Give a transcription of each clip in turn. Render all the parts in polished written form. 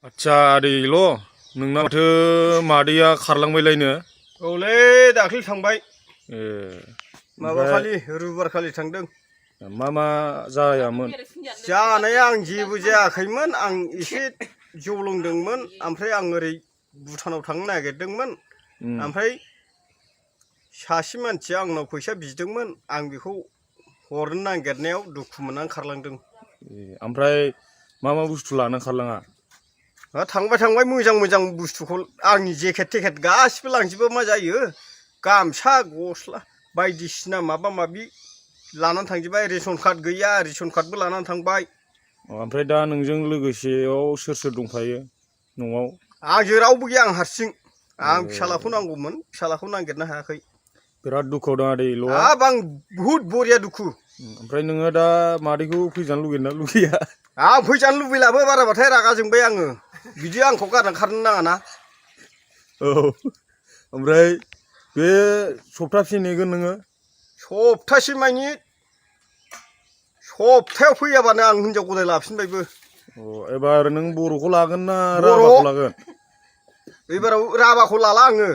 आच्छा आदैल' नोंना माथो मादैया खारलांबायलायनो? औलै दाख्लै थांबाय। ए माबाखालि रुबिबारखालि थांदों। मा जायामोन? जानाया आं जेबो जायाखैमोन। आं एसे जौ लोंदोंमोन। ओमफ्राय आं ओरै भुटानाव थांनो नागिरदोंमोन। ओमफ्राय सासे मानसिया आंनाव फैसा बिदोंमोन। आं बेखौ हरनो नागिरनायाव दुखु मोननानै खारलांदों। ओमफ्राय मा बुस्थु लाना खारलाङा? थांबाय मोजां बुस्थुखौ आंनि जेकेट थेकेट गासिबो लांजोबो मा जायो। गामसा गस्ला बायदिसिना माबा माबि लानानै थांजोब्बाय। रेसन कार्ड गैया रेसन कार्डबो लानानै थांबाय। ओमफ्राय दा नोंजों लोगोसेयाव सोर दंफायो न'आव? आंजों रावबो गैया, आं हारसिं। आं फिसालाखौ नांगौमोन, फिसालाखौ नागिरनो हायाखै। बिराद दुखुआव दं आदैल'आ? हाब आं बुहुद बरिया दुखु। ओमफ्राय नोङो दा मादैखौ फैजानो लुगैयोना लुगैया? आं फैजानो लुबैलाबो बाराबाथाय रागा जोंबाय आङो। बिदि आंखौ गारना खारनो नाङाना। औ ओमफ्राय बे सप्तासे नेगोन नोङो? सप्तासे मानि सप्तायाव फैयाबानो आं हिनजाव गदाय लाफिनबायबो। एबार नों बर'खौ लागोन ना राभाखौ लागोन? एबाराव राभाखौ लाला आङो।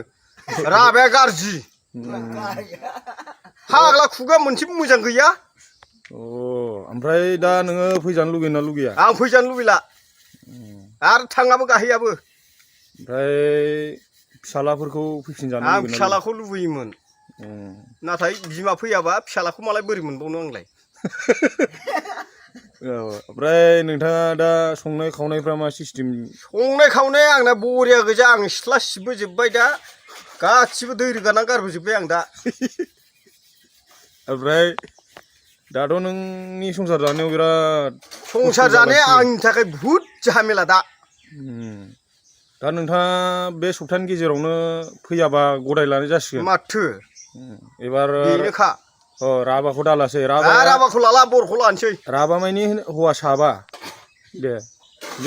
राभाया गाज्रि। फाग्ला खुगा मोनसेबो मोजां गैया। ओमफ्राय दा नोङो फैजानो लुगैयोना लुगैया? आं फैजानो लुबैला आरो थाङाबो गाहैयाबो। ओमफ्राय फिसालाफोरखौ फैफिनजानो आं लुगैयोना? फिसालाखौ लुबैयोमोन। नाथाय बिमा फैयाबा फिसालाखौ मालाय बोरै मोनबावनो आंलाय। ओमफ्राय नोंथाङा दा संनाय खावनायफ्रा मा सिस्टेम? संनाय खावनाया आंना बरिया गोजा। आं सिथ्ला सिबबोजोब्बाय दा। गासिबो दै रोगानानै गारबोजोब्बाय आं दा। ओमफ्राय दाथ' नोंनि संसार जानायाव बिराद संसार जानाया आंनि थाखाय बुहुद झामेला दा। दा नोंथाङा बे सप्तानि गेजेरावनो फैयाबा गदाय लानाय जासिगोन। माथो एबार बेनोखा। राभाखौ दालासै। राभाखौ लाला, बर'खौ लानोसै। राभा मानि हौवा साबा दे।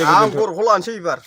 आं बर'खौ लानोसै एबार।